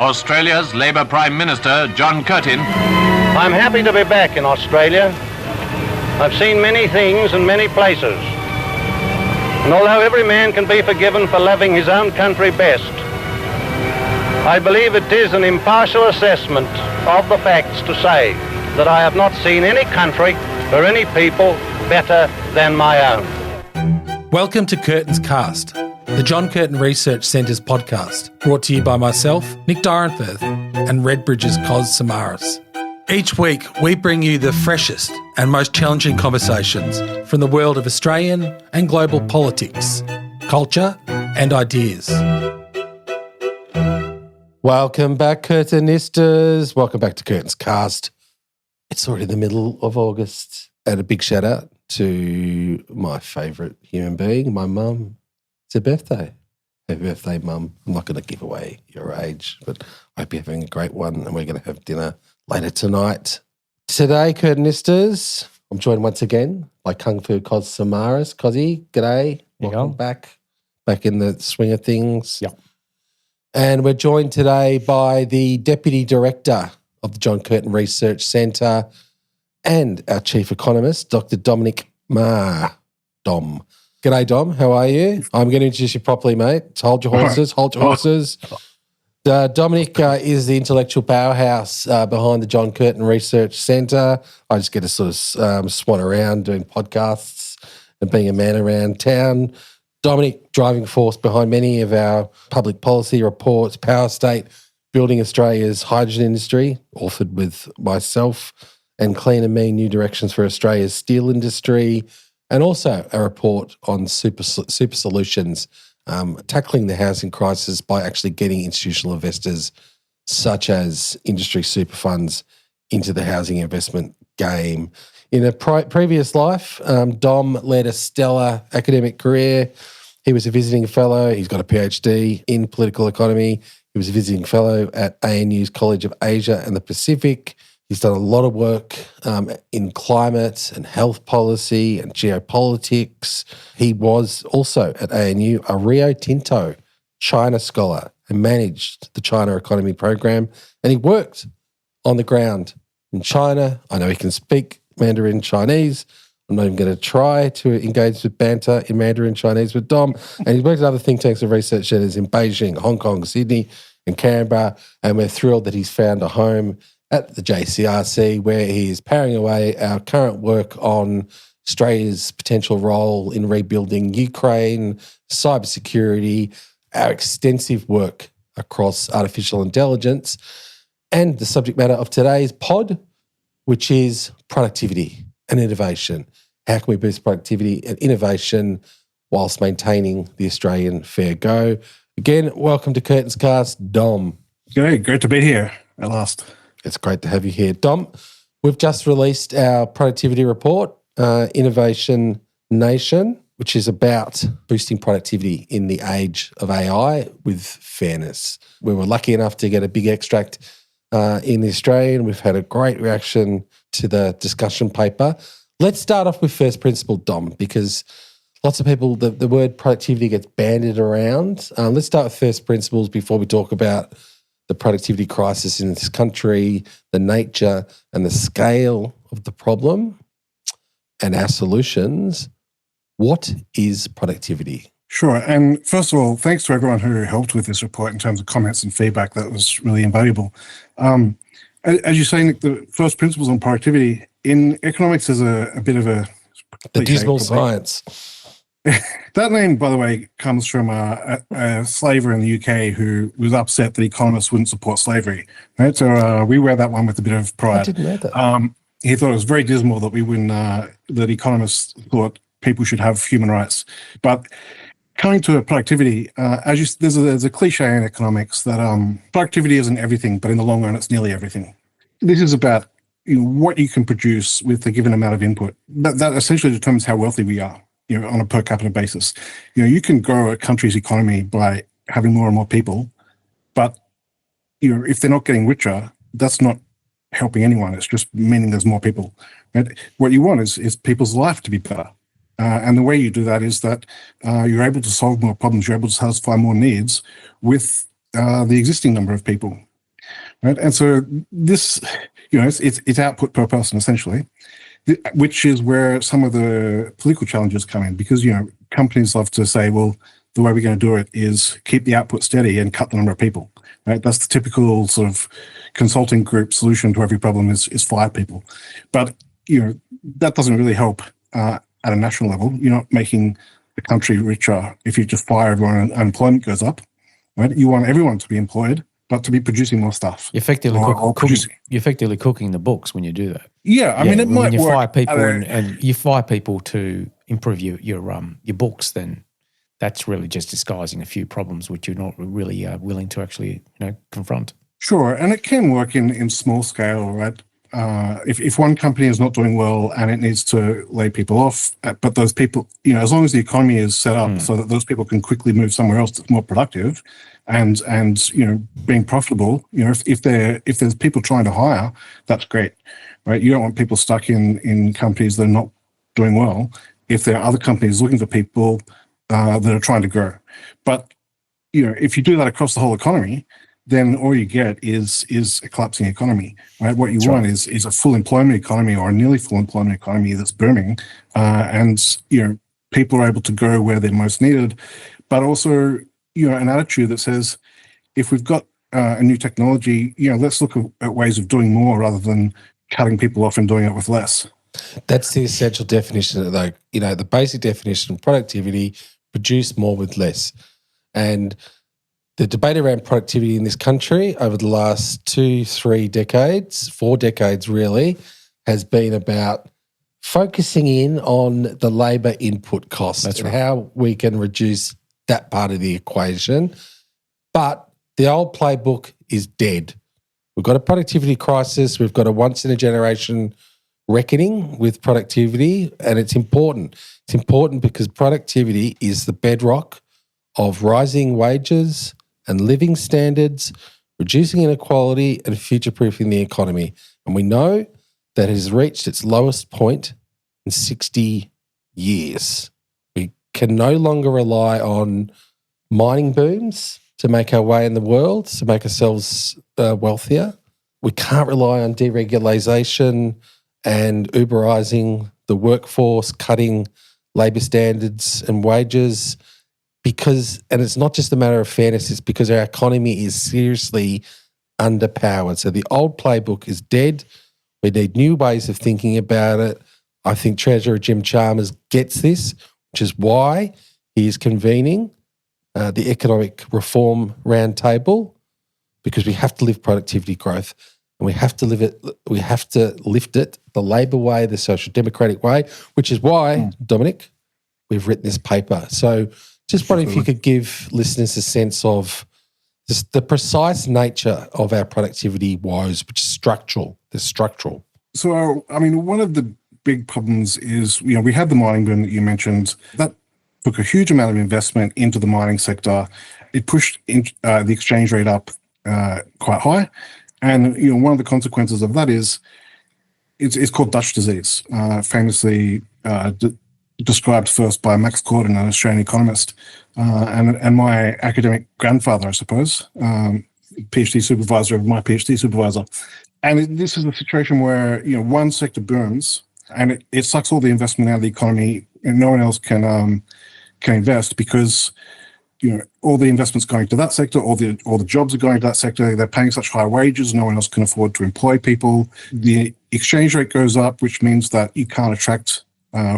Australia's Labour Prime Minister, John Curtin. I'm happy to be back in Australia. I've seen many things and many places. And although every man can be forgiven for loving his own country best, I believe it is an impartial assessment of the facts to say that I have not seen any country or any people better than my own. Welcome to Curtin's Cast, the John Curtin Research Centre's podcast, brought to you by myself, Nick Dyrenforth, and Redbridge's Cos Samaras. Each week, we bring you the freshest and most challenging conversations from the world of Australian and global politics, culture and ideas. Welcome back, Curtinistas. Welcome back to Curtin's Cast. It's already the middle of August. And a big shout out to my favourite human being, my mum. It's her birthday. Happy birthday, Mum. I'm not going to give away your age, but I hope you're having a great one and we're going to have dinner later tonight. Today, Curtinistas, I'm joined once again by Kung Fu Cos Samaras. Cosy, g'day. Welcome back in the swing of things. Yep. And we're joined today by the Deputy Director of the John Curtin Research Centre and our Chief Economist, Dr. Dominic Meagher. Dom. G'day, Dom. How are you? I'm going to introduce you properly, mate. Hold your horses. Hold your horses. Dominic is the intellectual powerhouse behind the John Curtin Research Centre. I just get to sort of swan around doing podcasts and being a man around town. Dominic, driving force behind many of our public policy reports, Power State, Building Australia's Hydrogen Industry, authored with myself, and Clean and Mean New Directions for Australia's Steel Industry, and also a report on super solutions, tackling the housing crisis by actually getting institutional investors such as industry super funds into the housing investment game. In a previous life, Dom led a stellar academic career. He was a visiting fellow. He's got a PhD in political economy. He was a visiting fellow at ANU's College of Asia and the Pacific. He's done a lot of work in climate and health policy and geopolitics. He was also at ANU a Rio Tinto China scholar and managed the China Economy Program. And he worked on the ground in China. I know he can speak Mandarin Chinese. I'm not even going to try to engage with banter in Mandarin Chinese with Dom. And he's worked at other think tanks and research centres in Beijing, Hong Kong, Sydney and Canberra. And we're thrilled that he's found a home at the JCRC, where he is powering away our current work on Australia's potential role in rebuilding Ukraine, cybersecurity, our extensive work across artificial intelligence, and the subject matter of today's pod, which is productivity and innovation. How can we boost productivity and innovation whilst maintaining the Australian fair go? Again, welcome to Curtin's Cast, Dom. Great to be here at last. It's great to have you here. Dom, we've just released our productivity report, Innovation Nation, which is about boosting productivity in the age of AI with fairness. We were lucky enough to get a big extract in the Australian. We've had a great reaction to the discussion paper. Let's start off with first principle, Dom, because lots of people, the word productivity gets bandied around. Let's start with first principles before we talk about the productivity crisis in this country, the nature and the scale of the problem and our solutions. What is productivity? Sure. And first of all, thanks to everyone who helped with this report in terms of comments and feedback. That was really invaluable. As you say, Nick, the first principles on productivity in economics is a bit of a... The dismal science. That name, by the way, comes from a slaver in the UK who was upset that economists wouldn't support slavery. Right, so we wear that one with a bit of pride. I didn't know that. He thought it was very dismal that we wouldn't, that economists thought people should have human rights. But coming to productivity, there's a cliche in economics that productivity isn't everything, but in the long run, it's nearly everything. This is about what you can produce with a given amount of input. That essentially determines how wealthy we are. On a per capita basis. You can grow a country's economy by having more and more people, but if they're not getting richer, that's not helping anyone. It's just meaning there's more people. Right? What you want is people's life to be better. And the way you do that is that you're able to solve more problems, you're able to satisfy more needs with the existing number of people. right? And so this, it's output per person essentially, which is where some of the political challenges come in, because companies love to say, well, the way we're going to do it is keep the output steady and cut the number of people. Right? That's the typical sort of consulting group solution to every problem is fire people. But that doesn't really help at a national level. You're not making the country richer if you just fire everyone and unemployment goes up. Right? You want everyone to be employed, but to be producing more stuff. You're effectively cooking the books when you do that. Yeah, I mean, it might when you work. Fire people and you fire people to improve your books, then that's really just disguising a few problems which you're not really willing to actually confront. Sure, and it can work in small scale, right? If one company is not doing well and it needs to lay people off, but those people, as long as the economy is set up so that those people can quickly move somewhere else that's more productive, and being profitable, if there's people trying to hire, that's great, right? You don't want people stuck in companies that are not doing well. If there are other companies looking for people that are trying to grow, but if you do that across the whole economy, then all you get is a collapsing economy, right? What you want is a full employment economy or a nearly full employment economy that's booming, and people are able to go where they're most needed, but also an attitude that says, if we've got a new technology, let's look at ways of doing more rather than cutting people off and doing it with less. That's the essential definition, though. The basic definition of productivity: produce more with less. And the debate around productivity in this country over the last 4 decades really, has been about focusing in on the labour input cost and how we can reduce that part of the equation. But the old playbook is dead. We've got a productivity crisis. We've got a once-in-a-generation reckoning with productivity, and it's important. It's important because productivity is the bedrock of rising wages and living standards, reducing inequality and future-proofing the economy. And we know that it has reached its lowest point in 60 years. We can no longer rely on mining booms to make our way in the world, to make ourselves wealthier. We can't rely on deregulation and Uberizing the workforce, cutting labour standards and wages, and it's not just a matter of fairness, it's because our economy is seriously underpowered. So the old playbook is dead. We need new ways of thinking about it. I think Treasurer Jim Chalmers gets this, which is why he is convening the Economic Reform Roundtable, because we have to live productivity growth, and we have to live it. We have to lift it the Labor way, the social democratic way, which is why, Dominic, we've written this paper. So just wondering if you could give listeners a sense of the precise nature of our productivity woes, which is structural. They're structural. So, one of the big problems is, we had the mining boom that you mentioned. That took a huge amount of investment into the mining sector. It pushed the exchange rate up quite high. And, one of the consequences of that is it's called Dutch disease, famously described first by Max Curtin, an Australian economist, and my academic grandfather, I suppose, PhD supervisor of my PhD supervisor. And this is a situation where, one sector booms and it sucks all the investment out of the economy, and no one else can invest because, all the investment's going to that sector, all the jobs are going to that sector. They're paying such high wages, no one else can afford to employ people. The exchange rate goes up, which means that you can't attract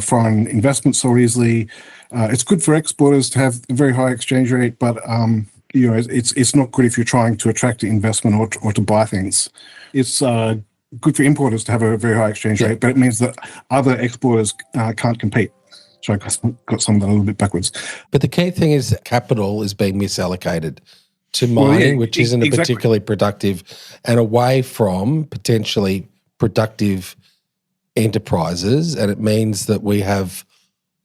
foreign investment so easily. It's good for exporters to have a very high exchange rate, but it's not good if you're trying to attract investment or to buy things. It's good for importers to have a very high exchange rate, but it means that other exporters can't compete. So I got some of that a little bit backwards. But the key thing is capital is being misallocated to mining, which isn't particularly productive, and away from potentially productive enterprises. And it means that we've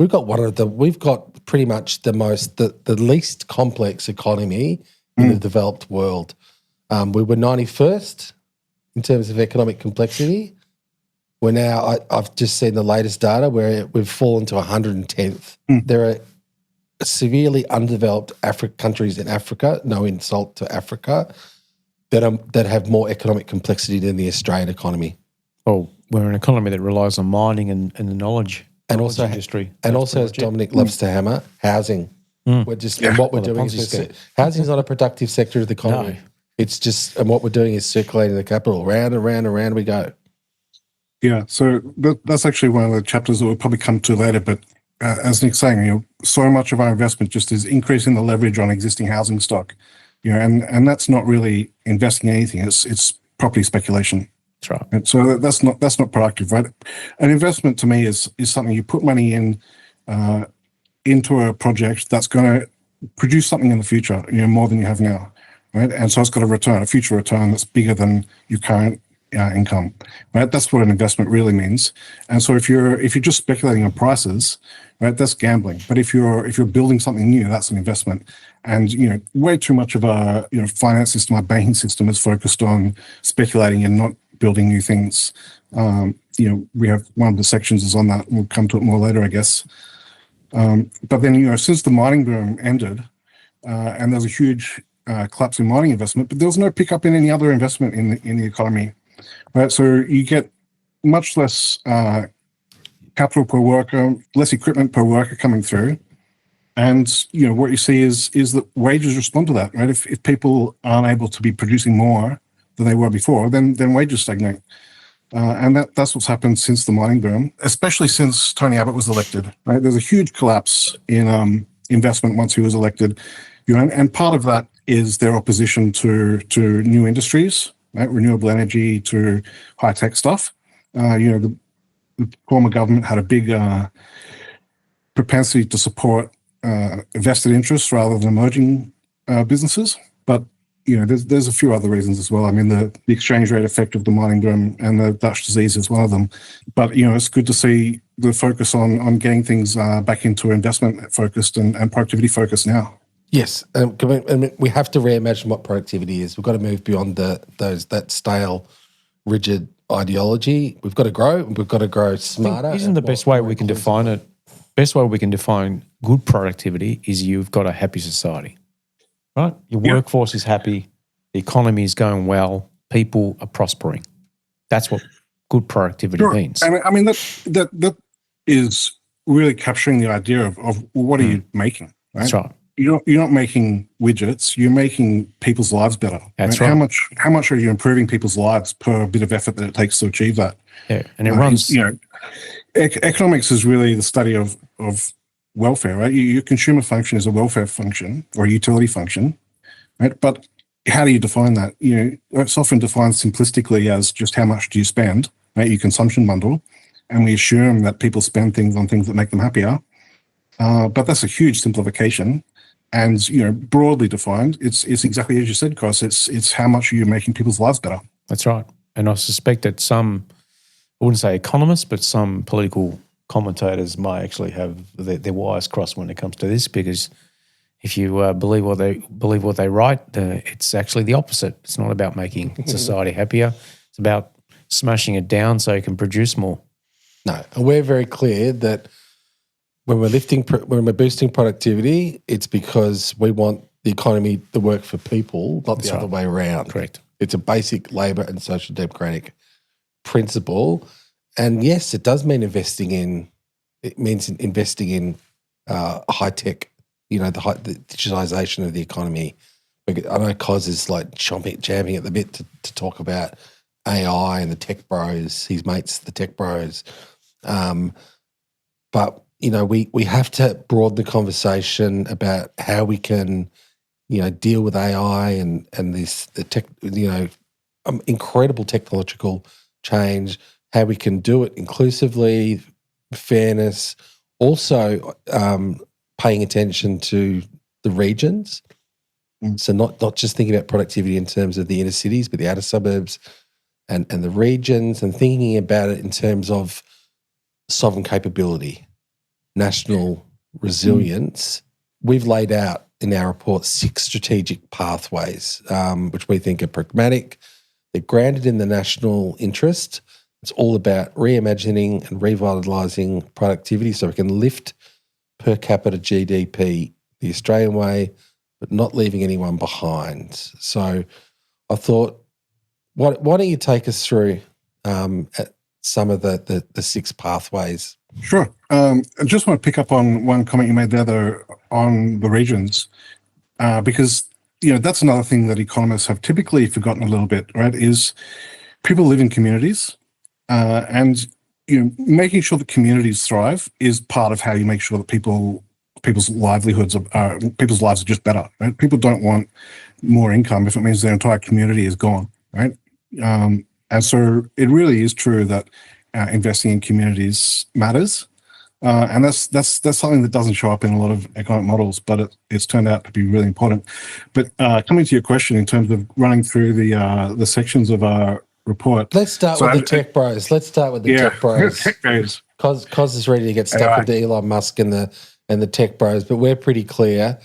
got pretty much the least complex economy in the developed world. We were 91st in terms of economic complexity. We're now, I've just seen the latest data where we've fallen to 110th. There are severely undeveloped countries in Africa, no insult to Africa, that have more economic complexity than the Australian economy. Well, we're an economy that relies on mining and the knowledge industry. And That's also, as pretty much it. Dominic loves to hammer, housing. We're just and what we're Well, the doing Ponzi is scheme. housing's not a productive sector of the economy. No. It's just, and what we're doing is circulating the capital round and round and round we go. Yeah, so that's actually one of the chapters that we'll probably come to later. But as Nick's saying, so much of our investment just is increasing the leverage on existing housing stock, and that's not really investing in anything. It's property speculation. That's right. And so that's not productive, right? An investment to me is something you put money in into a project that's going to produce something in the future, more than you have now, right? And so it's got a future return that's bigger than your current income, right? That's what an investment really means. And so if you're just speculating on prices, right, that's gambling. But if you're building something new, that's an investment. And way too much of our finance system, our banking system is focused on speculating and not building new things. We have one of the sections is on that. We'll come to it more later, I guess. But then since the mining boom ended, and there's a huge collapse in mining investment, but there was no pickup in any other investment in the economy. Right, so you get much less capital per worker, less equipment per worker coming through, and what you see is that wages respond to that. Right, if people aren't able to be producing more than they were before, then wages stagnate, and that's what's happened since the mining boom, especially since Tony Abbott was elected. Right, there's a huge collapse in investment once he was elected, and part of that is their opposition to new industries. Right, renewable energy to high-tech stuff. The former government had a big propensity to support vested interests rather than emerging businesses. But there's a few other reasons as well. I mean, the exchange rate effect of the mining boom and the Dutch disease is one of them. But it's good to see the focus on getting things back into investment focused and productivity focused now. Yes, and we have to reimagine what productivity is. We've got to move beyond that stale, rigid ideology. We've got to grow. We've got to grow smarter. Isn't the best way we can define it? Best way we can define good productivity is you've got a happy society, right? Your workforce is happy, the economy is going well, people are prospering. That's what good productivity means. And I mean that is really capturing the idea of what are you making? Right? That's right. You're not making widgets. You're making people's lives better. That's right. How much are you improving people's lives per bit of effort that it takes to achieve that? Yeah, and it runs. Economics is really the study of welfare, right? Your consumer function is a welfare function or a utility function, right? But how do you define that? It's often defined simplistically as just how much do you spend, right? Your consumption bundle, and we assume that people spend things on things that make them happier. But that's a huge simplification. And broadly defined, it's exactly as you said, Cos. It's how much are you making people's lives better. That's right. And I suspect that some, I wouldn't say economists, but some political commentators may actually have their wires crossed when it comes to this, because if you believe what they write, it's actually the opposite. It's not about making society happier. It's about smashing it down so you can produce more. No, and we're very clear that when we're boosting productivity, it's because we want the economy to work for people, not the other way around. Correct. It's a basic labour and social democratic principle. And yes, it does mean investing in high tech, the digitalisation of the economy. I know Cos is like jamming at the bit to talk about AI and the tech bros, his mates, the tech bros. But we have to broaden the conversation about how we can, deal with AI and incredible technological change, how we can do it inclusively, fairness, also paying attention to the regions. So not just thinking about productivity in terms of the inner cities, but the outer suburbs and the regions, and thinking about it in terms of sovereign capability, national resilience. We've laid out in our report 6 strategic pathways, which we think are pragmatic. They're grounded in the national interest. It's all about reimagining and revitalising productivity so we can lift per capita GDP the Australian way, but not leaving anyone behind. So I thought, why don't you take us through at some of the 6 pathways? Sure. I just want to pick up on one comment you made there, though, on the regions, because that's another thing that economists have typically forgotten a little bit, right? Is people live in communities, and making sure that communities thrive is part of how you make sure that people's livelihoods people's lives are just better, right? People don't want more income if it means their entire community is gone, right? And so it really is true that investing in communities matters, and that's something that doesn't show up in a lot of economic models, but it's turned out to be really important. But coming to your question in terms of running through the sections of our report, let's start with the tech bros. Tech bros. Tech bros. Cos is ready to get stuck into Elon Musk and the tech bros, but we're pretty clear.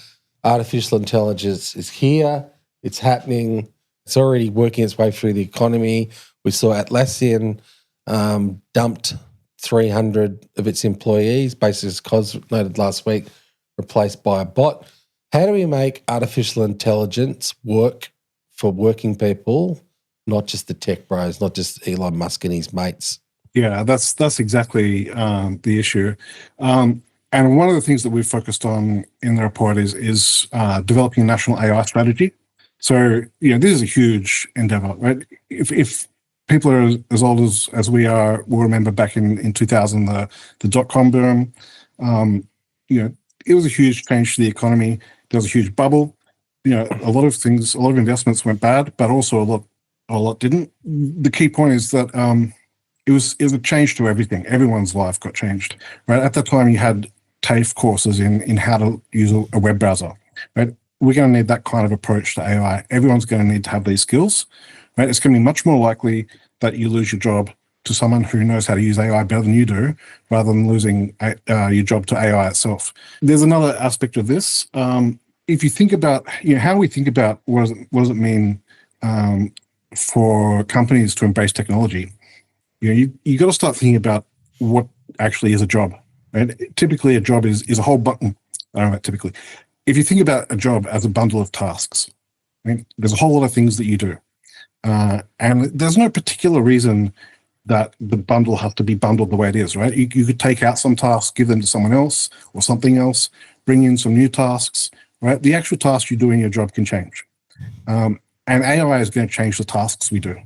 Artificial intelligence is here. It's happening. It's already working its way through the economy. We saw Atlassian dumped 300 of its employees, basically, as Cos noted last week, replaced by a bot. How do we make artificial intelligence work for working people, not just the tech bros, not just Elon Musk and his mates? Yeah, that's exactly the issue. And one of the things that we've focused on in the report is developing a national AI strategy. So, this is a huge endeavor, right? If people are as old as we are, will remember back in 2000, the dot-com boom, it was a huge change to the economy. There was a huge bubble. A lot of investments went bad, but also a lot didn't. The key point is that it was a change to everything. Everyone's life got changed, right? At that time, you had TAFE courses in how to use a web browser, right? We're going to need that kind of approach to AI. Everyone's going to need to have these skills, right? It's going to be much more likely that you lose your job to someone who knows how to use AI better than you do, rather than losing your job to AI itself. There's another aspect of this. If you think about, how we think about what does it mean for companies to embrace technology, you got to start thinking about what actually is a job. Right? Typically, a job is a whole button. I don't know, typically. If you think about a job as a bundle of tasks, right, there's a whole lot of things that you do. And there's no particular reason that the bundle has to be bundled the way it is, right? You could take out some tasks, give them to someone else or something else, bring in some new tasks, right? The actual tasks you do in your job can change. And AI is going to change the tasks we do,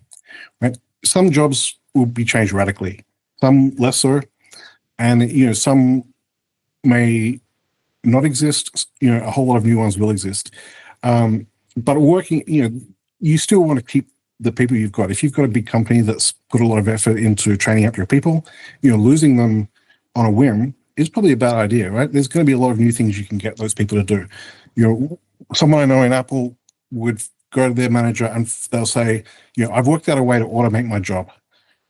right? Some jobs will be changed radically, some less so. And, some may not exist, a whole lot of new ones will exist. But working, you still want to keep the people you've got. If you've got a big company that's put a lot of effort into training up your people, losing them on a whim is probably a bad idea, right? There's going to be a lot of new things you can get those people to do. Someone I know in Apple would go to their manager and they'll say, I've worked out a way to automate my job.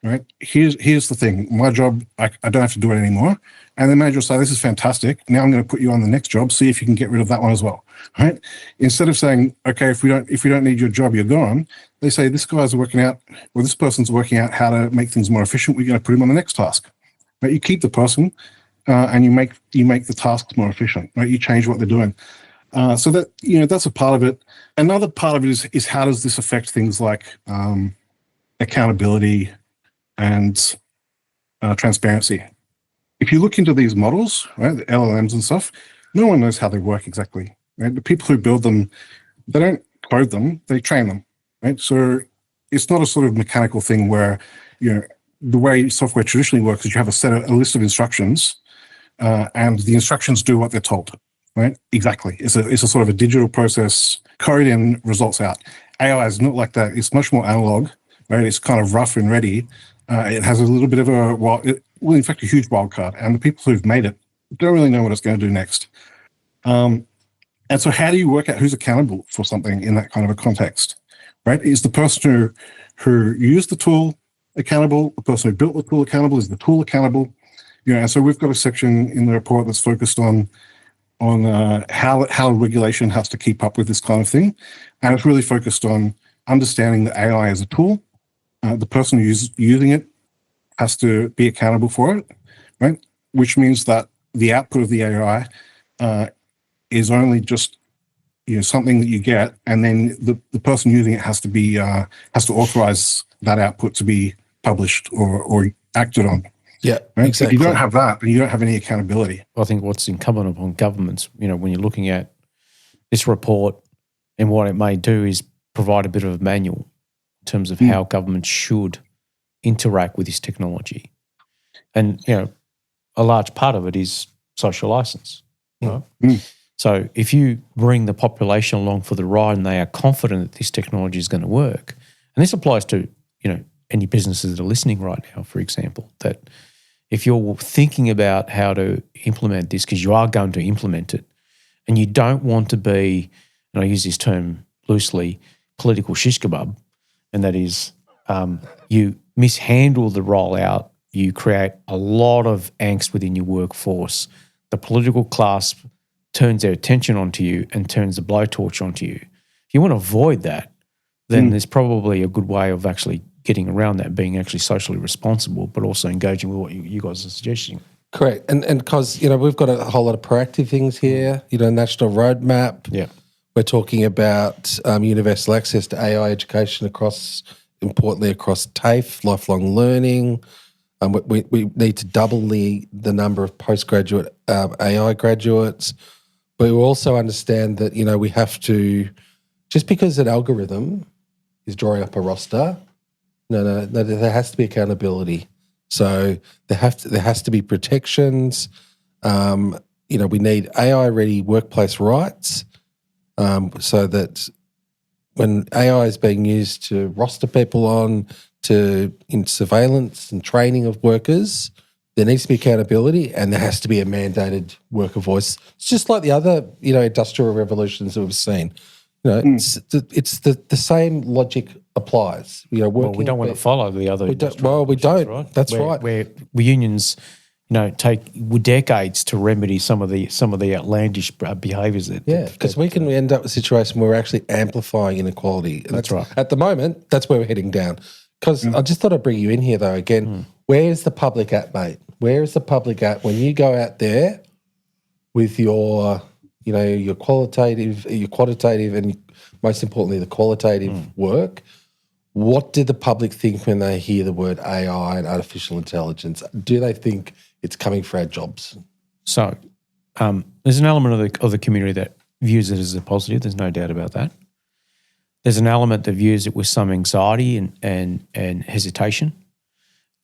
Right. Here's the thing. My job, I don't have to do it anymore. And the manager will say, "This is fantastic. Now I'm going to put you on the next job. See if you can get rid of that one as well." Right. Instead of saying, "Okay, if we don't need your job, you're gone," they say, "This guy's working out, or this person's working out how to make things more efficient. We're going to put him on the next task." Right. You keep the person, and you make the tasks more efficient. Right. You change what they're doing. So that that's a part of it. Another part of it is how does this affect things like accountability and transparency. If you look into these models, right, the LLMs and stuff, no one knows how they work exactly. Right? The people who build them, they don't code them, they train them. Right? So it's not a sort of mechanical thing where, the way software traditionally works is you have a list of instructions, and the instructions do what they're told. Right? Exactly. It's a sort of a digital process, code in, results out. AI is not like that. It's much more analog. Right? It's kind of rough and ready. It has a little bit of in fact, a huge wild card. And the people who've made it don't really know what it's going to do next. And so how do you work out who's accountable for something in that kind of a context? Right? Is the person who used the tool accountable? The person who built the tool accountable? Is the tool accountable? And so we've got a section in the report that's focused on how regulation has to keep up with this kind of thing. And it's really focused on understanding that AI is a tool. The person who's using it has to be accountable for it, right? Which means that the output of the AI is only just something that you get, and then the person using it has to authorize that output to be published or acted on. Yeah, right? exactly. If you don't have that, then you don't have any accountability. I think what's incumbent upon governments, when you're looking at this report and what it may do is provide a bit of a manual in terms of how governments should interact with this technology. And, a large part of it is social license. Right? So if you bring the population along for the ride and they are confident that this technology is going to work, and this applies to, any businesses that are listening right now, for example, that if you're thinking about how to implement this, because you are going to implement it, and you don't want to be, and I use this term loosely, political shish kebab, and that is you mishandle the rollout, you create a lot of angst within your workforce. The political class turns their attention onto you and turns the blowtorch onto you. If you want to avoid that, then there's probably a good way of actually getting around that, being actually socially responsible, but also engaging with what you guys are suggesting. Correct. And because, we've got a whole lot of proactive things here, national roadmap. Yeah. We're talking about universal access to AI education importantly across TAFE, lifelong learning. We need to double the number of postgraduate AI graduates. But we also understand that, we have to, just because an algorithm is drawing up a roster, no, there has to be accountability. So there has to be protections. We need AI-ready workplace rights so that when AI is being used to roster people in surveillance and training of workers, there needs to be accountability and there has to be a mandated worker voice. It's just like the other, industrial revolutions that we've seen. It's the same logic applies. We don't want to follow the other. We don't. Right? That's right. Where unions, take decades to remedy some of the outlandish behaviours. Because we can end up with a situation where we're actually amplifying inequality. And that's right. At the moment, that's where we're heading down. Because I just thought I'd bring you in here though. Again, where's the public at, mate? Where is the public at when you go out there with your your quantitative, and most importantly, the qualitative work? What do the public think when they hear the word AI and artificial intelligence? Do they think it's coming for our jobs? So there's an element of the community that views it as a positive. There's no doubt about that. There's an element that views it with some anxiety and hesitation.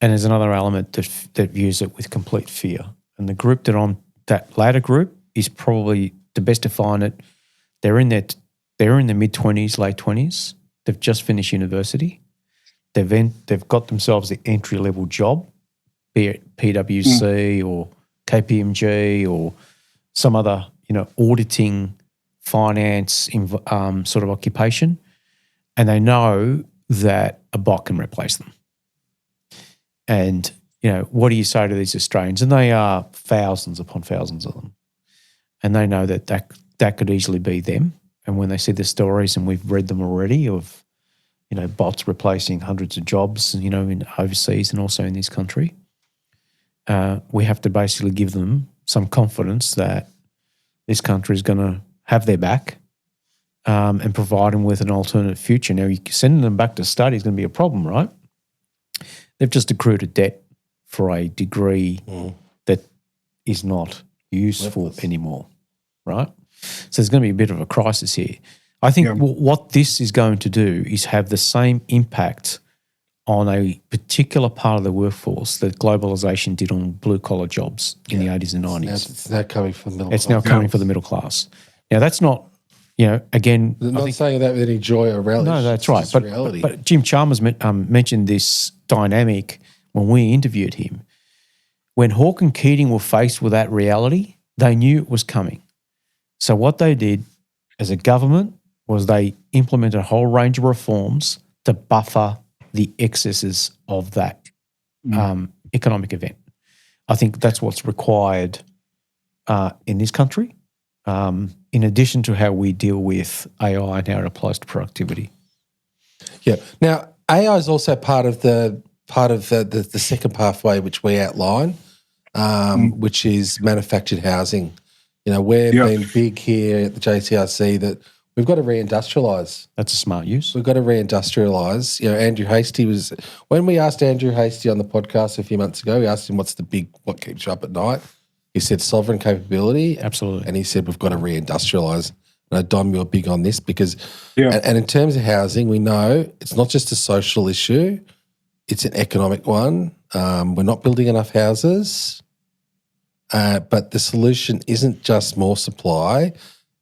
And there's another element that views it with complete fear. And the group that latter group is probably the best to find it. They're in their mid-20s, late 20s. They've just finished university. They've got themselves the entry-level job, be it PwC or KPMG or some other, auditing, finance sort of occupation, and they know that a bot can replace them. And, what do you say to these Australians? And they are thousands upon thousands of them. And they know that could easily be them. And when they see the stories, and we've read them already, of, bots replacing hundreds of jobs, in overseas and also in this country, we have to basically give them some confidence that this country is going to have their back and provide them with an alternate future. Now, sending them back to study is going to be a problem, right? They've just accrued a debt for a degree that is not useful anymore, right? So there's going to be a bit of a crisis here. I think what this is going to do is have the same impact on a particular part of the workforce that globalisation did on blue-collar jobs in the 80s and 90s. It's now coming for the middle class. It's now coming for the middle class. Now, that's not, again... I'm not saying that with any joy or relish. No, that's right. But Jim Chalmers mentioned this dynamic when we interviewed him. When Hawke and Keating were faced with that reality, they knew it was coming. So what they did as a government was they implemented a whole range of reforms to buffer the excesses of that economic event. I think that's what's required in this country, in addition to how we deal with AI and how it applies to productivity. Yeah. Now, AI is also part of the second pathway which we outline, which is manufactured housing. We've been big here at the JCRC that We've got to reindustrialise. That's a smart use. We've got to reindustrialise. You know, Andrew Hastie when we asked Andrew Hastie on the podcast a few months ago, we asked him what keeps you up at night. He said sovereign capability. Absolutely. And he said we've got to reindustrialise. And Dom, you're big on this because, and in terms of housing, we know it's not just a social issue, it's an economic one. We're not building enough houses, but the solution isn't just more supply.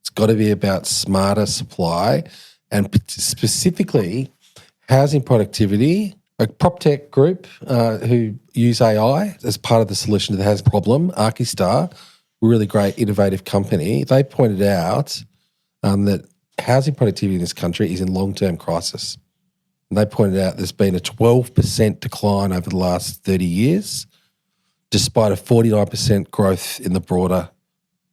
It's got to be about smarter supply and specifically housing productivity. A PropTech group who use AI as part of the solution to the housing problem, Archistar, really great innovative company, they pointed out that housing productivity in this country is in long-term crisis. And they pointed out there's been a 12% decline over the last 30 years, despite a 49% growth in the broader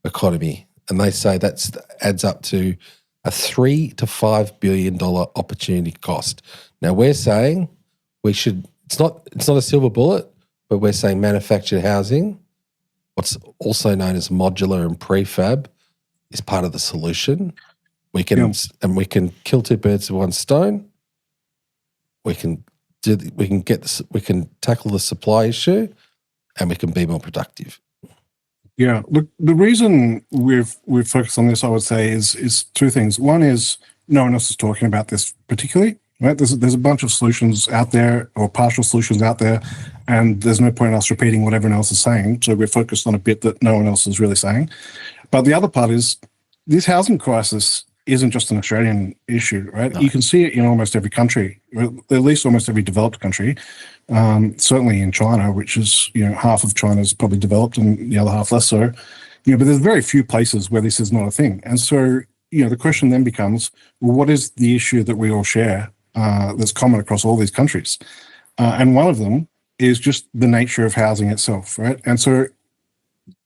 economy. And they say that adds up to a $3 to $5 billion opportunity cost. Now we're saying it's not a silver bullet, but we're saying manufactured housing, what's also known as modular and prefab, is part of the solution. We can kill two birds with one stone. We can tackle the supply issue, and we can be more productive. Yeah, look, the reason we've focused on this, I would say, is two things. One is no one else is talking about this particularly, right? There's a bunch of solutions out there or partial solutions out there, and there's no point in us repeating what everyone else is saying. So we're focused on a bit that no one else is really saying. But the other part is this housing crisis isn't just an Australian issue, right? No. You can see it in almost every country, at least almost every developed country. Certainly in China, which is, half of China is probably developed and the other half less so. But there's very few places where this is not a thing. And so, the question then becomes, well, what is the issue that we all share that's common across all these countries? And one of them is just the nature of housing itself, right? And so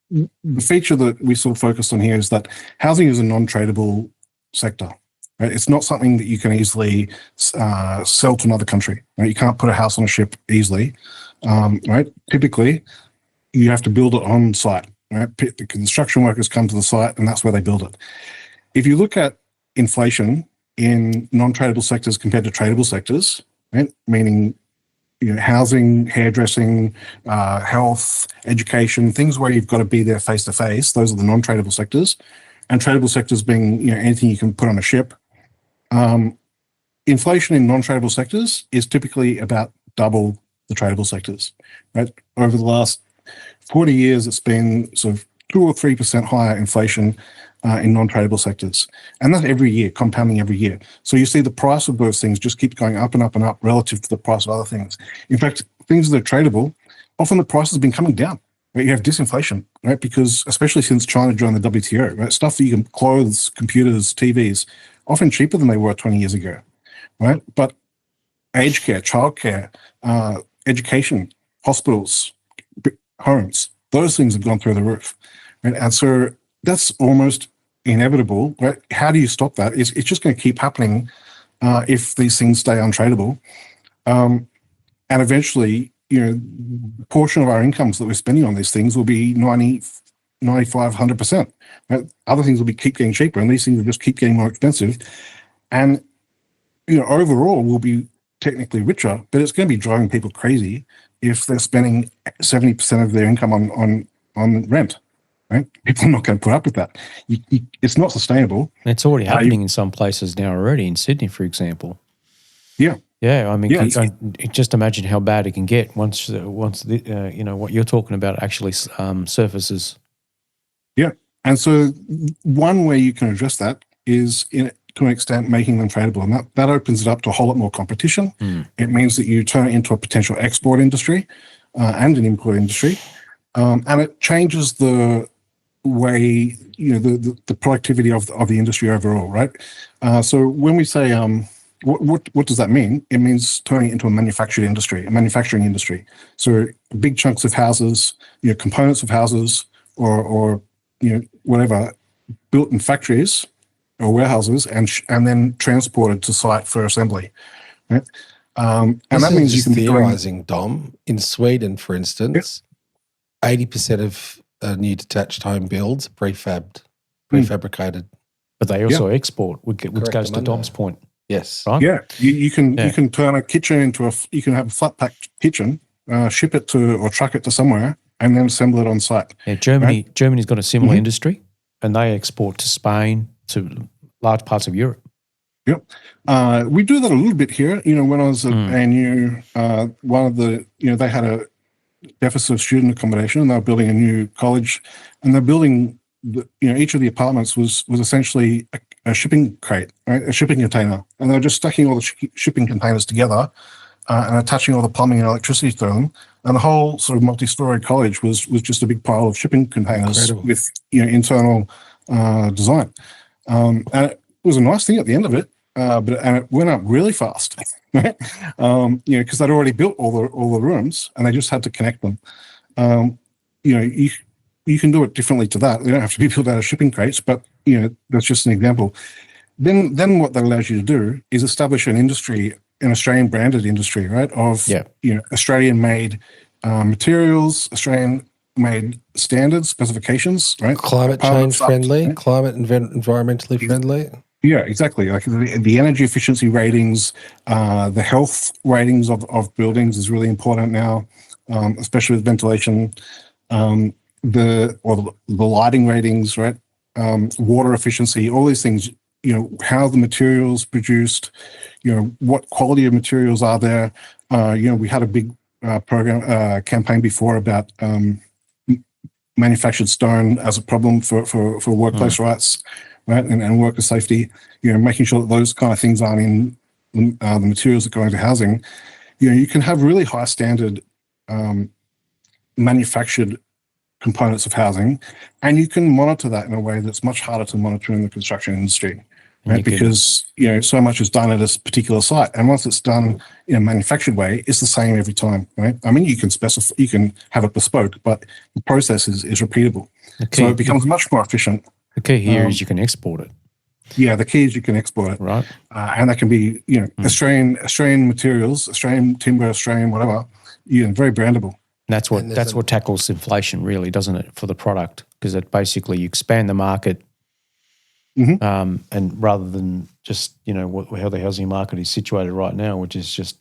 the feature that we sort of focused on here is that housing is a non-tradable sector. Right? It's not something that you can easily sell to another country. Right? You can't put a house on a ship easily. Right? Typically, you have to build it on site. Right? The construction workers come to the site, and that's where they build it. If you look at inflation in non-tradable sectors compared to tradable sectors, right? Meaning housing, hairdressing, health, education, things where you've got to be there face to face, those are the non-tradable sectors. And tradable sectors being anything you can put on a ship. Inflation in non-tradable sectors is typically about double the tradable sectors. Right? Over the last 40 years, it's been sort of 2 or 3% higher inflation in non-tradable sectors. And that's every year, compounding every year. So you see the price of those things just keep going up and up and up relative to the price of other things. In fact, things that are tradable, often the price has been coming down. Right? You have disinflation, right? Because especially since China joined the WTO, right? Stuff that you can, clothes, computers, TVs, often cheaper than they were 20 years ago, right? But aged care, childcare, education, hospitals, homes, those things have gone through the roof, right? And so that's almost inevitable, right? How do you stop that? It's just going to keep happening if these things stay untradeable. And eventually, a portion of our incomes that we're spending on these things will be 90, 95, 100%. Right? Other things will keep getting cheaper, and these things will just keep getting more expensive. And, overall, we'll be technically richer, but it's going to be driving people crazy if they're spending 70% of their income on rent. Right? People are not going to put up with that. It's not sustainable. It's already happening in some places now already, in Sydney, for example. Yeah. Yeah, I mean, just imagine how bad it can get once what you're talking about actually surfaces. Yeah, and so one way you can address that is, to an extent, making them tradable, and that opens it up to a whole lot more competition. It means that you turn it into a potential export industry and an import industry, and it changes the way the productivity of the industry overall, right? So when we say what does that mean? It means turning it into a manufacturing industry. So big chunks of houses, components of houses, or whatever, built in factories or warehouses, and then transported to site for assembly. Right? And that means you can be theorizing, Dom. In Sweden, for instance, 80% of new detached home builds are prefabricated. but they also export, which goes to Monday. Dom's point. Yes. Right? Yeah, you can turn a kitchen into you can have a flat pack kitchen, ship it to or truck it to somewhere, and then assemble it on site. Yeah, Germany's got a similar industry, and they export to Spain, to large parts of Europe. Yep. We do that a little bit here. When I was at ANU, one of the, they had a deficit of student accommodation, and they were building a new college, and they're building, each of the apartments was essentially a shipping crate, right? A shipping container, and they're just stacking all the shipping containers together and attaching all the plumbing and electricity to them, and the whole sort of multi-story college was just a big pile of shipping containers. Incredible. With internal design, and it was a nice thing at the end of it, but it went up really fast, right? Because they'd already built all the rooms, and they just had to connect them. You can do it differently to that. They don't have to be built out of shipping crates, but that's just an example. Then what that allows you to do is establish an industry, an Australian branded industry, right? Of Australian made materials, Australian made standards, specifications, right? Climate change friendly, right? Climate environmentally friendly. Yeah, exactly. Like the energy efficiency ratings, the health ratings of buildings is really important now, especially with ventilation. The lighting ratings, right? Water efficiency, all these things. How the materials produced. What quality of materials are there. We had a big campaign before about manufactured stone as a problem for workplace rights, right, and worker safety. Making sure that those kind of things aren't in the materials that go into housing. You can have really high standard manufactured components of housing, and you can monitor that in a way that's much harder to monitor in the construction industry, right? Because so much is done at a particular site, and once it's done in a manufactured way, it's the same every time, right? I mean, you can specify, you can have it bespoke, but the process is repeatable, so it becomes much more efficient. The key here is you can export it. Yeah, the key is you can export it, right? And that can be Australian materials, Australian timber, Australian whatever. Very brandable. That's what tackles inflation, really, doesn't it, for the product? Because it basically you expand the market, and rather than just how the housing market is situated right now, which is just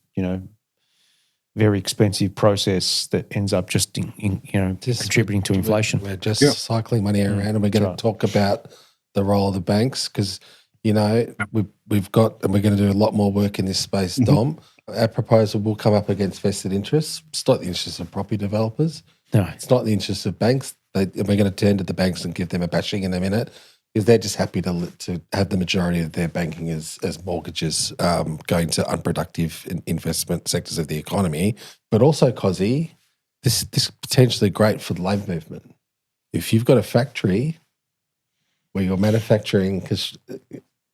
very expensive process that ends up just contributing to inflation. We're just cycling money around, and we're going to talk about the role of the banks because we've got, and we're going to do a lot more work in this space, Dom. Our proposal will come up against vested interests. It's not the interests of property developers. No. It's not the interests of banks. We're going to turn to the banks and give them a bashing in a minute because they're just happy to have the majority of their banking as mortgages going to unproductive investment sectors of the economy. But also, Cozzy, this is potentially great for the labour movement. If you've got a factory where you're manufacturing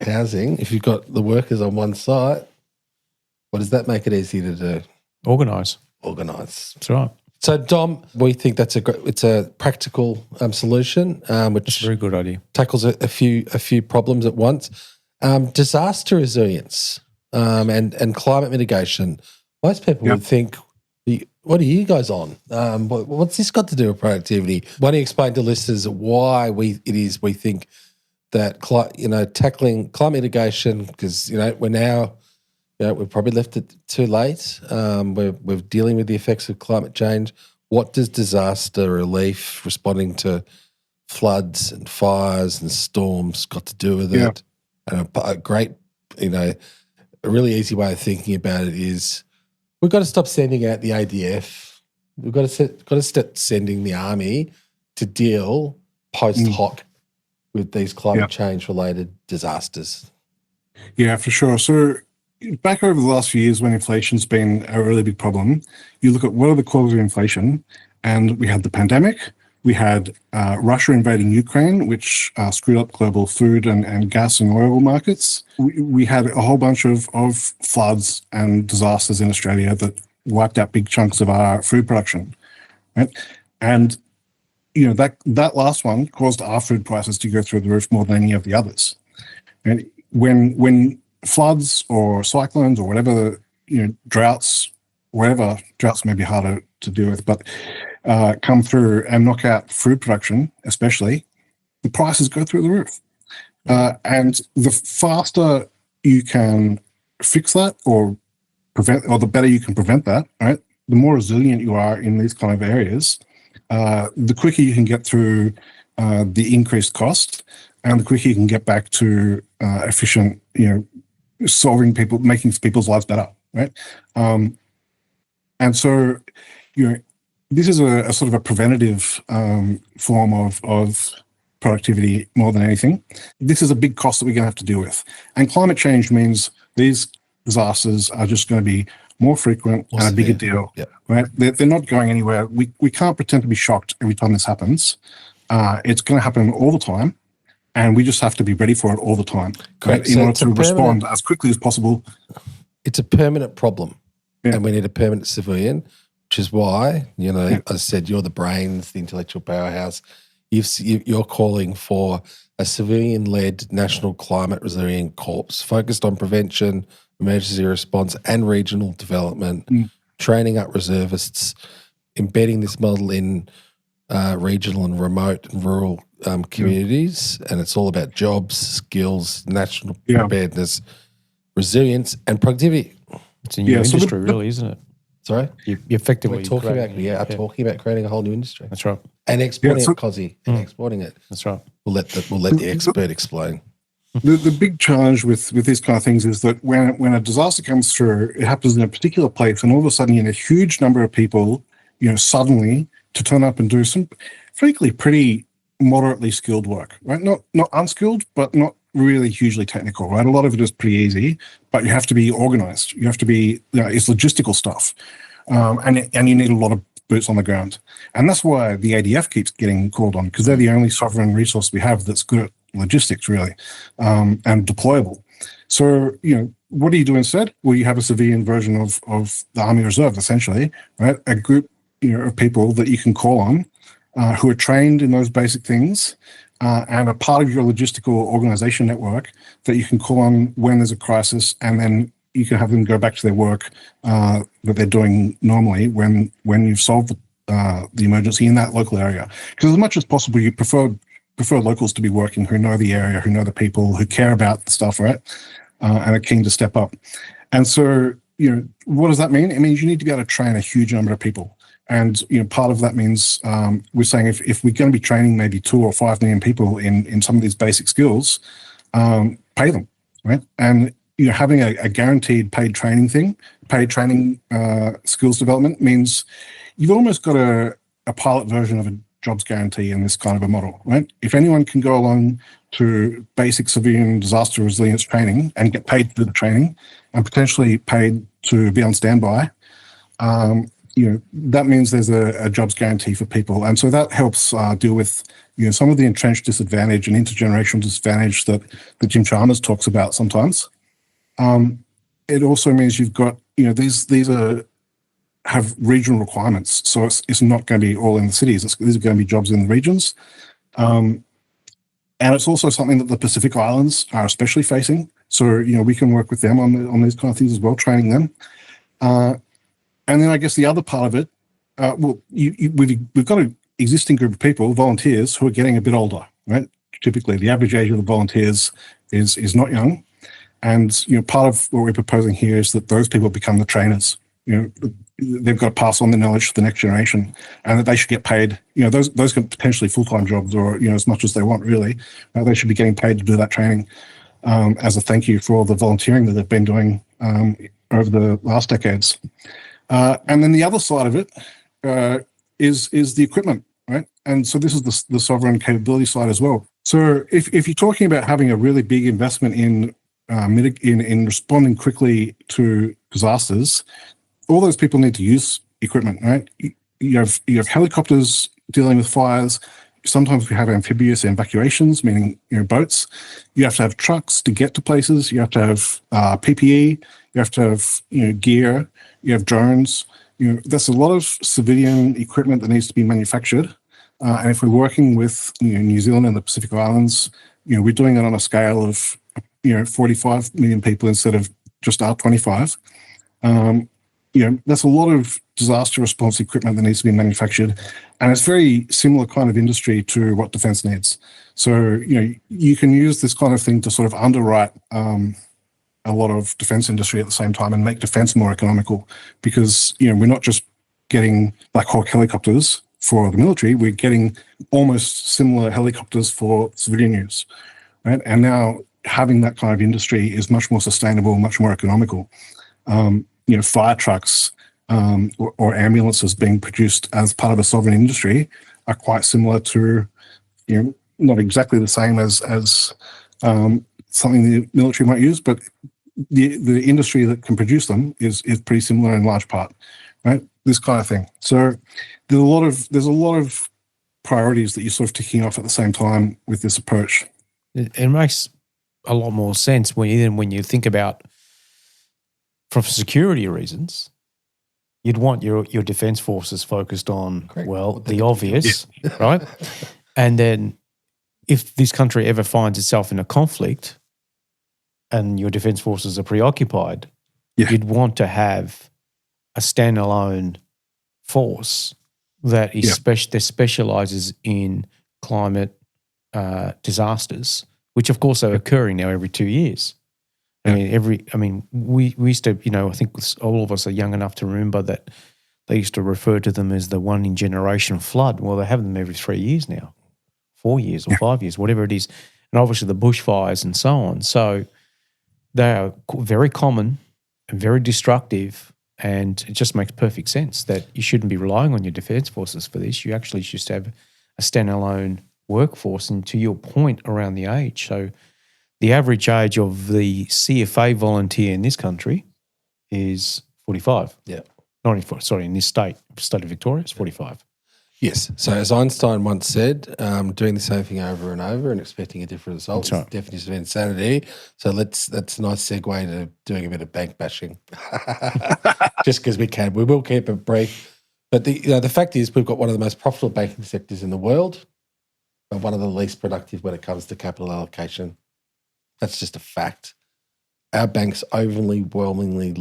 housing, if you've got the workers on one site, what does that make it easy to do? Organise. That's right. So, Dom, we think it's a practical solution, which it's a very good idea. Tackles a few problems at once. Disaster resilience and climate mitigation. Most people would think, what are you guys on? What's this got to do with productivity? Why don't you explain to listeners why we think that tackling climate mitigation, because we're now. We've probably left it too late. We're dealing with the effects of climate change. What does disaster relief, responding to floods and fires and storms, got to do with it? And a great, a really easy way of thinking about it is we've got to stop sending out the ADF. We've got to stop sending the army to deal post hoc with these climate change related disasters. Yeah, for sure. So back over the last few years when inflation's been a really big problem, you look at what are the causes of inflation, and we had the pandemic, we had Russia invading Ukraine, which screwed up global food and gas and oil markets. We had a whole bunch of floods and disasters in Australia that wiped out big chunks of our food production, right? And that last one caused our food prices to go through the roof more than any of the others. And when floods or cyclones or whatever, droughts may be harder to deal with, but come through and knock out food production, especially, the prices go through the roof. And the faster you can fix that or prevent, or the better you can prevent that, right? The more resilient you are in these kind of areas, the quicker you can get through the increased cost, and the quicker you can get back to efficient, making people's lives better, right? And so, this is a sort of a preventative form of productivity more than anything. This is a big cost that we're going to have to deal with. And climate change means these disasters are just going to be more frequent and a bigger deal, right? They're not going anywhere. We can't pretend to be shocked every time this happens. It's going to happen all the time, and we just have to be ready for it all the time, right? In order to respond as quickly as possible. It's a permanent problem, and we need a permanent civilian, which is why, as I said, you're the brains, the intellectual powerhouse. You're calling for a civilian-led national climate resilient corps focused on prevention, emergency response, and regional development, training up reservists, embedding this model in regional and remote and rural communities, and it's all about jobs, skills, national preparedness, resilience, and productivity. It's a new industry, really, isn't it? Sorry? You're effectively We're talking about creating a whole new industry. That's right. And exporting it, Cozzy, and exporting it. That's right. We'll let the expert explain. The big challenge with these kind of things is that when a disaster comes through, it happens in a particular place, and all of a sudden you need a huge number of people, suddenly to turn up and do some, frankly, pretty moderately skilled work, right? Not unskilled, but not really hugely technical, right? A lot of it is pretty easy, but you have to be organized. You have to be, it's logistical stuff, and you need a lot of boots on the ground. And that's why the ADF keeps getting called on, because they're the only sovereign resource we have that's good at logistics, really, and deployable. So, what do you do instead? Well, you have a civilian version of the Army Reserve, essentially, right? A group, of people that you can call on who are trained in those basic things and are part of your logistical organization network that you can call on when there's a crisis, and then you can have them go back to their work that they're doing normally when you've solved the emergency in that local area. Because as much as possible, you prefer locals to be working who know the area, who know the people, who care about the stuff, right? And are keen to step up. And so, what does that mean? It means you need to be able to train a huge number of people. And, part of that means we're saying if we're going to be training maybe 2 or 5 million people in some of these basic skills, pay them, right? And, having a guaranteed paid training skills development means you've almost got a pilot version of a jobs guarantee in this kind of a model, right? If anyone can go along to basic civilian disaster resilience training and get paid for the training and potentially paid to be on standby, that means there's a jobs guarantee for people. And so that helps deal with, some of the entrenched disadvantage and intergenerational disadvantage that Jim Chalmers talks about sometimes. It also means you've got, these have regional requirements. So it's not going to be all in the cities. These are going to be jobs in the regions. And it's also something that the Pacific Islands are especially facing. So, we can work with them on these kind of things as well, training them. And then I guess the other part of it, we've got an existing group of people, volunteers, who are getting a bit older, right? Typically, the average age of the volunteers is not young. And, part of what we're proposing here is that those people become the trainers. They've got to pass on the knowledge to the next generation, and that they should get paid. Those can potentially full-time jobs, or, as much as they want, really. They should be getting paid to do that training as a thank you for all the volunteering that they've been doing over the last decades. And then the other side of it is the equipment, right? And so this is the sovereign capability side as well. So if you're talking about having a really big investment in responding quickly to disasters, all those people need to use equipment, right? You have helicopters dealing with fires. Sometimes we have amphibious evacuations, meaning boats. You have to have trucks to get to places. You have to have PPE. You have to have gear. You have drones. There's a lot of civilian equipment that needs to be manufactured. And if we're working with New Zealand and the Pacific Islands, we're doing it on a scale of 45 million people instead of just our 25. that's a lot of disaster response equipment that needs to be manufactured, and it's very similar kind of industry to what defense needs. So, you can use this kind of thing to sort of underwrite a lot of defense industry at the same time and make defense more economical, because, we're not just getting Black Hawk helicopters for the military, we're getting almost similar helicopters for civilian use, right? And now having that kind of industry is much more sustainable, much more economical. Fire trucks or ambulances being produced as part of a sovereign industry are quite similar to, not exactly the same as something the military might use, but the industry that can produce them is pretty similar in large part, right? This kind of thing. So there's a lot of priorities that you're sort of ticking off at the same time with this approach. It makes a lot more sense when you think about, for security reasons, you'd want your defense forces focused on, the obvious, right? And then if this country ever finds itself in a conflict and your defense forces are preoccupied, you'd want to have a standalone force that that specializes in climate disasters, which of course are occurring now every 2 years. We used to, I think all of us are young enough to remember that they used to refer to them as the one in generation flood. Well, they have them every 3 years now, 4 years or 5 years, whatever it is. And obviously the bushfires and so on. So they are very common and very destructive, and it just makes perfect sense that you shouldn't be relying on your defence forces for this. You actually should have a standalone workforce, and to your point around the age. So the average age of the CFA volunteer in this country is 45. Yeah. In this state of Victoria, it's 45. Yes. So as Einstein once said, doing the same thing over and over and expecting a different result is the definition of insanity. So that's a nice segue to doing a bit of bank bashing. Just because we can. We will keep it brief. But the fact is we've got one of the most profitable banking sectors in the world, but one of the least productive when it comes to capital allocation. That's just a fact. Our banks overwhelmingly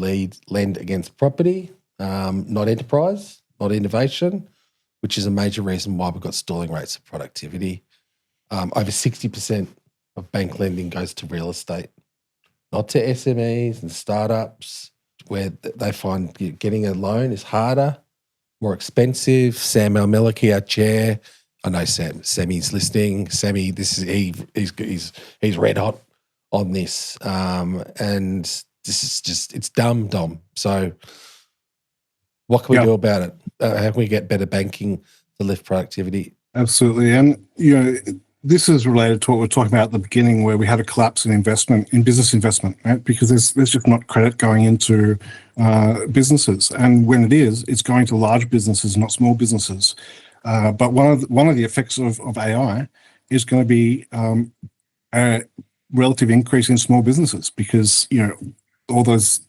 lend against property, not enterprise, not innovation, which is a major reason why we've got stalling rates of productivity. Over 60% of bank lending goes to real estate, not to SMEs and startups, where they find getting a loan is harder, more expensive. Sam Almeliki, our chair, I know Sammy's listening. Sammy, he's red hot on this, and this is just, it's dumb. So what can we do about it? How can we get better banking to lift productivity? Absolutely. And, this is related to what we were talking about at the beginning, where we had a collapse in business investment, right? Because there's just not credit going into businesses. And when it is, it's going to large businesses, not small businesses. But one of the effects of AI is going to be a relative increase in small businesses, because all those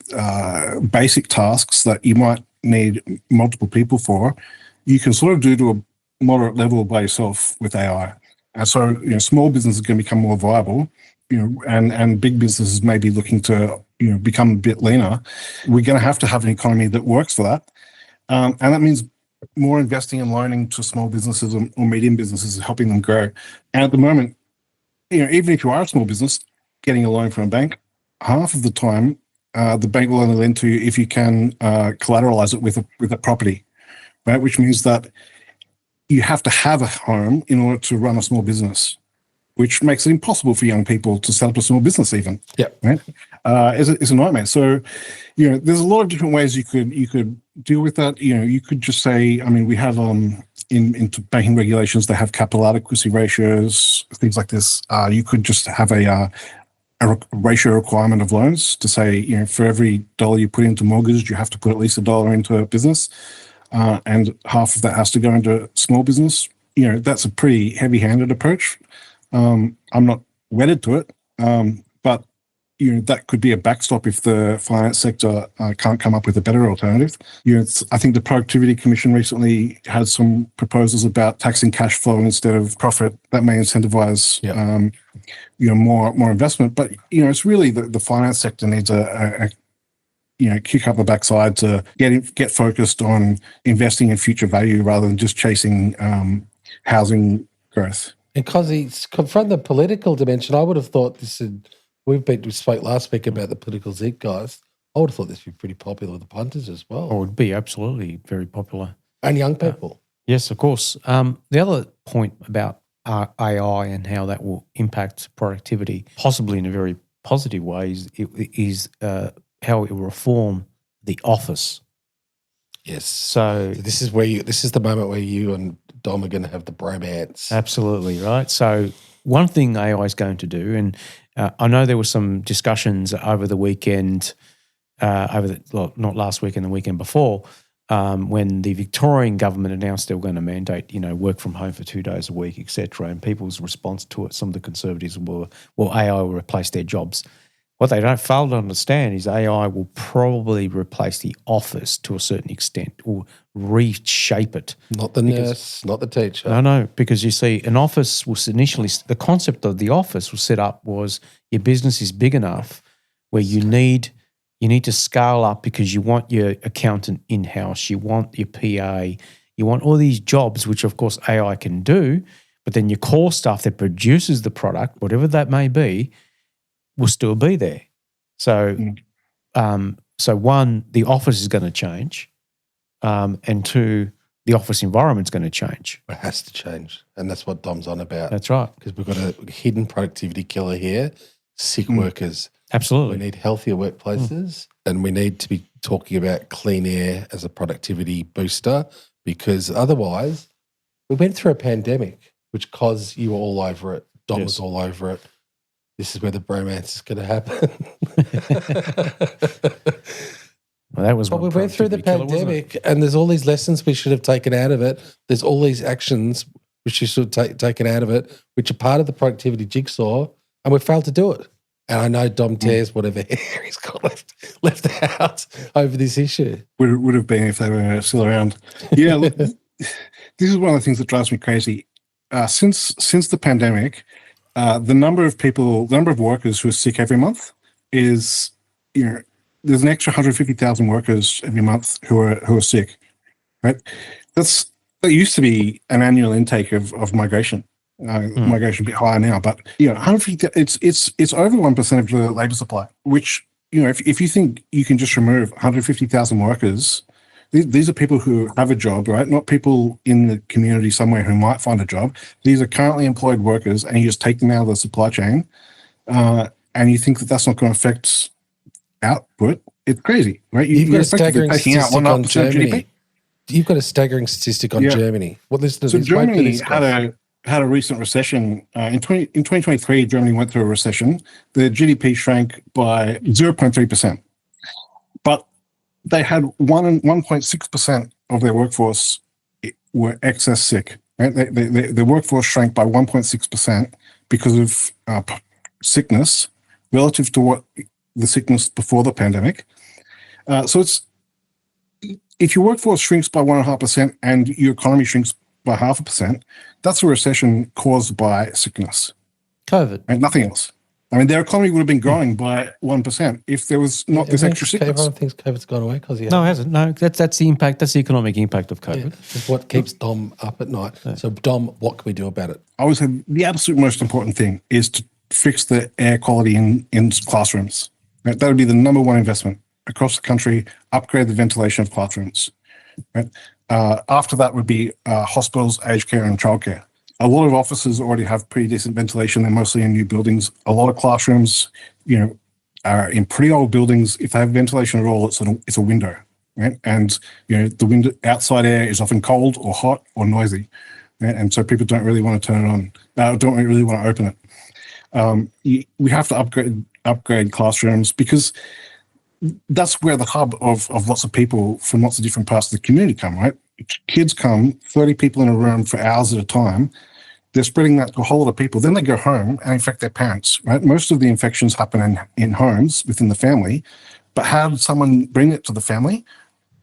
basic tasks that you might need multiple people for, you can sort of do to a moderate level by yourself with AI. And so small businesses are going to become more viable, and big businesses may be looking to become a bit leaner. We're going to have an economy that works for that, and that means more investing and loaning to small businesses or medium businesses, helping them grow. And at the moment, even if you are a small business, getting a loan from a bank, half of the time, the bank will only lend to you if you can collateralize it with a property, right? Which means that you have to have a home in order to run a small business, which makes it impossible for young people to set up a small business even. Yeah. Right? It's a nightmare. So, there's a lot of different ways you could deal with that. You could just say, we have in banking regulations, they have capital adequacy ratios, things like this. You could just have a ratio requirement of loans to say, for every dollar you put into mortgage, you have to put at least $1 into a business, and half of that has to go into small business. That's a pretty heavy-handed approach. I'm not wedded to it, but that could be a backstop if the finance sector can't come up with a better alternative. I think the Productivity Commission recently had some proposals about taxing cash flow instead of profit. That may incentivize more investment. But it's really the finance sector needs a kick up the backside to get focused on investing in future value rather than just chasing housing growth. And because from the political dimension, I would have thought we spoke last week about the political zeitgeist. I would have thought this would be pretty popular with the punters as well. Or it would be absolutely very popular. And young people. Yes, of course. The other point about AI and how that will impact productivity, possibly in a very positive way, is how it will reform the office. Yes. So this is the moment where you and Dom are going to have the bromance. Absolutely, right? So one thing AI is going to do, and I know there were some discussions over the weekend, not last weekend, the weekend before, when the Victorian government announced they were going to mandate, work from home for 2 days a week, etc. And people's response to it, some of the conservatives were, well, AI will replace their jobs. What they don't fail to understand is AI will probably replace the office to a certain extent or reshape it. Not the nurse, not the teacher. No, because you see, an office was initially, the concept of the office was set up was your business is big enough where you need to scale up because you want your accountant in-house, you want your PA, you want all these jobs, which of course AI can do, but then your core stuff that produces the product, whatever that may be, will still be there. So, so one, the office is going to change, and two, the office environment's going to change. It has to change, and that's what Dom's on about. That's right, because we've got a hidden productivity killer here: sick workers. Absolutely, we need healthier workplaces, and we need to be talking about clean air as a productivity booster. Because otherwise, we went through a pandemic, which caused you were all over it. Dom was all over it. This is where the bromance is going to happen. Well, that was. But we went through the pandemic, and there's all these lessons we should have taken out of it. There's all these actions which you should have taken out of it, which are part of the productivity jigsaw, and we failed to do it. And I know Dom tears whatever hair he's got left out over this issue. Would have been if they were still around. Yeah, look, this is one of the things that drives me crazy. Since the pandemic. The number of workers who are sick every month is, there's an extra 150,000 workers every month who are sick, right? That used to be an annual intake of migration. Migration a bit higher now, but 150. It's over 1% of the labour supply. Which if you think you can just remove 150,000 workers. These are people who have a job, right? Not people in the community somewhere who might find a job. These are currently employed workers, and you just take them out of the supply chain, and you think that that's not going to affect output. It's crazy, right? You've got a staggering statistic on Germany. You've got a staggering statistic on Germany. Well, so Germany had a recent recession. In 2023, Germany went through a recession. The GDP shrank by 0.3%. But they had 1.6% of their workforce were excess sick. Right? The workforce shrank by 1.6% because of sickness relative to what the sickness before the pandemic. So if your workforce shrinks by 1.5% and your economy shrinks by 0.5%, that's a recession caused by sickness. COVID. And nothing else. I mean, their economy would have been growing by 1% if there was not this extra sickness. Everyone thinks COVID's gone away because no, it hasn't. No, that's the impact. That's the economic impact of COVID. Yeah, it's what keeps Dom up at night. Yeah. So, Dom, what can we do about it? I would say the absolute most important thing is to fix the air quality in classrooms. Right? That would be the number one investment across the country. Upgrade the ventilation of classrooms. Right? After that would be hospitals, aged care, and childcare. A lot of offices already have pretty decent ventilation. They're mostly in new buildings. A lot of classrooms, are in pretty old buildings. If they have ventilation at all, it's a window, right? And the window outside air is often cold or hot or noisy, right? And so people don't really want to turn it on. Don't really want to open it. We have to upgrade classrooms because that's where the hub of lots of people from lots of different parts of the community come, right? Kids come, 30 people in a room for hours at a time. They're spreading that to a whole lot of people. Then they go home and infect their parents, right? Most of the infections happen in homes within the family. But how did someone bring it to the family?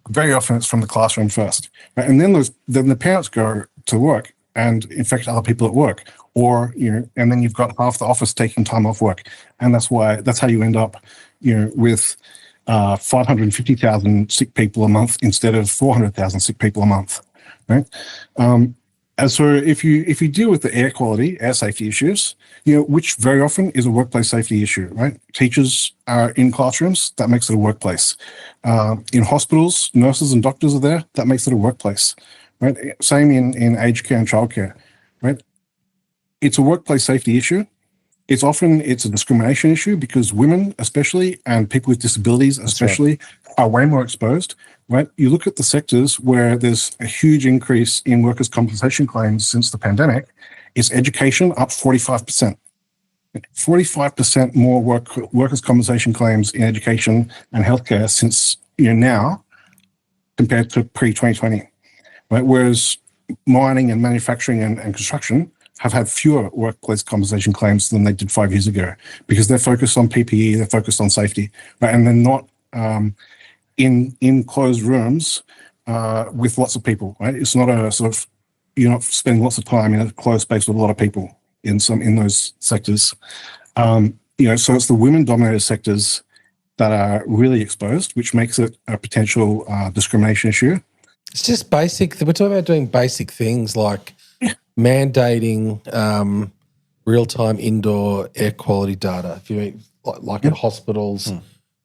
Very often it's from the classroom first. Right? And then the parents go to work and infect other people at work. Or, and then you've got half the office taking time off work. And that's how you end up, with 550,000 sick people a month instead of 400,000 sick people a month, right? And so if you deal with the air quality, air safety issues, which very often is a workplace safety issue, right? Teachers are in classrooms, that makes it a workplace. In hospitals, nurses and doctors are there, that makes it a workplace, right? Same in aged care and childcare, right? It's a workplace safety issue. It's a discrimination issue because women especially and people with disabilities especially are way more exposed, right? You look at the sectors where there's a huge increase in workers' compensation claims since the pandemic. It's education up 45%. 45% more workers' compensation claims in education and healthcare since now compared to pre-2020, right? Whereas mining and manufacturing and construction have had fewer workplace compensation claims than they did 5 years ago because they're focused on PPE, they're focused on safety, right? And they're not in closed rooms with lots of people, right? It's not a sort of, you're not spending lots of time in a closed space with a lot of people in those sectors. So it's the women-dominated sectors that are really exposed, which makes it a potential discrimination issue. It's just basic. We're talking about doing basic things like mandating real-time indoor air quality data. If you like at hospitals,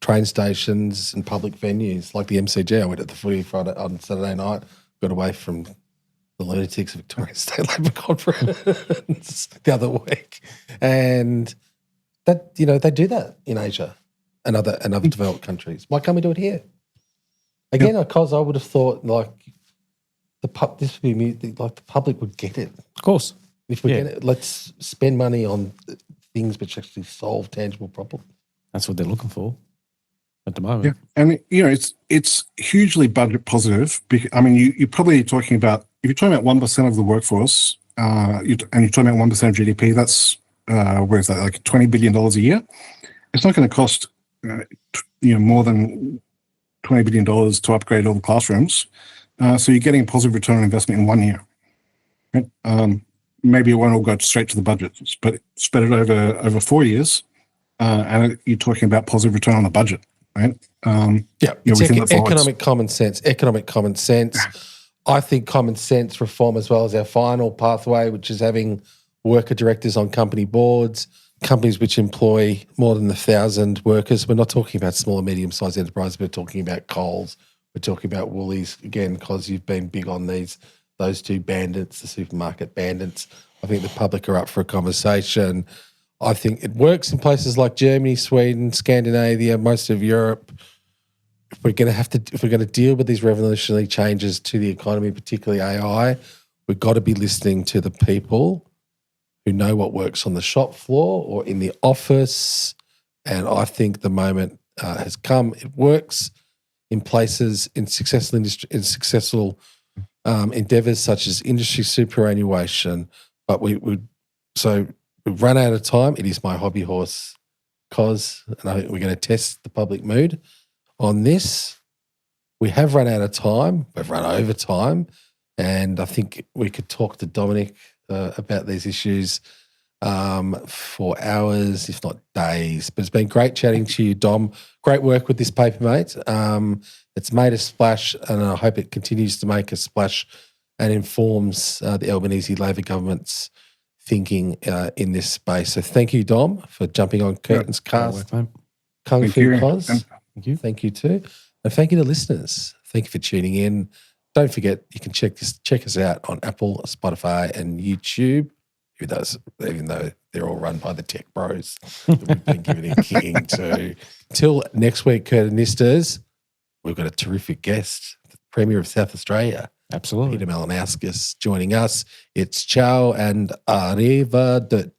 train stations, and public venues like the MCG. I went at the footy Friday on Saturday night. Got away from the lunatics of Victoria State Labor Conference the other week, and that they do that in Asia and other developed countries. Why can't we do it here? Again, because I would have thought the public would get it. Of course. If we get it, let's spend money on things which actually solve tangible problems. That's what they're looking for at the moment. Yeah, and it's hugely budget positive. I mean, you're probably talking about, if you're talking about 1% of the workforce, and you're talking about 1% of GDP, that's where is that, like $20 billion a year? It's not going to cost more than $20 billion to upgrade all the classrooms. So you're getting a positive return on investment in 1 year. Right? Maybe it won't all go straight to the budget, but spread it over 4 years, and you're talking about positive return on the budget, right? It's economic common sense. Economic common sense. I think common sense reform as well as our final pathway, which is having worker directors on company boards, companies which employ more than 1,000 workers. We're not talking about small and medium-sized enterprises. We're talking about Coles. We're talking about Woolies, again, because you've been big on those two bandits, the supermarket bandits. I think the public are up for a conversation. I think it works in places like Germany, Sweden, Scandinavia, most of Europe. If we're going to deal with these revolutionary changes to the economy, particularly AI, we've got to be listening to the people who know what works on the shop floor or in the office. And I think the moment has come. It works in places in successful endeavours such as industry superannuation, but we've run out of time. It is my hobby horse, Cos, and I think we're going to test the public mood on this. We have run out of time. We've run over time, and I think we could talk to Dominic about these issues for hours, if not days. But it's been great chatting to you, Dom. Great work with this paper, mate. It's made a splash, and I hope it continues to make a splash and informs the Albanese Labor government's thinking in this space. So thank you, Dom, for jumping on Curtin's cast. Kung Fu Cos. Thank you. Thank you too. And thank you to listeners. Thank you for tuning in. Don't forget, you can check us out on Apple, Spotify, and YouTube. Even though they're all run by the tech bros that we've been giving a kicking to. Till next week, Curtinistas, we've got a terrific guest, the Premier of South Australia. Absolutely. Peter Malinauskas joining us. It's ciao and arrivederci.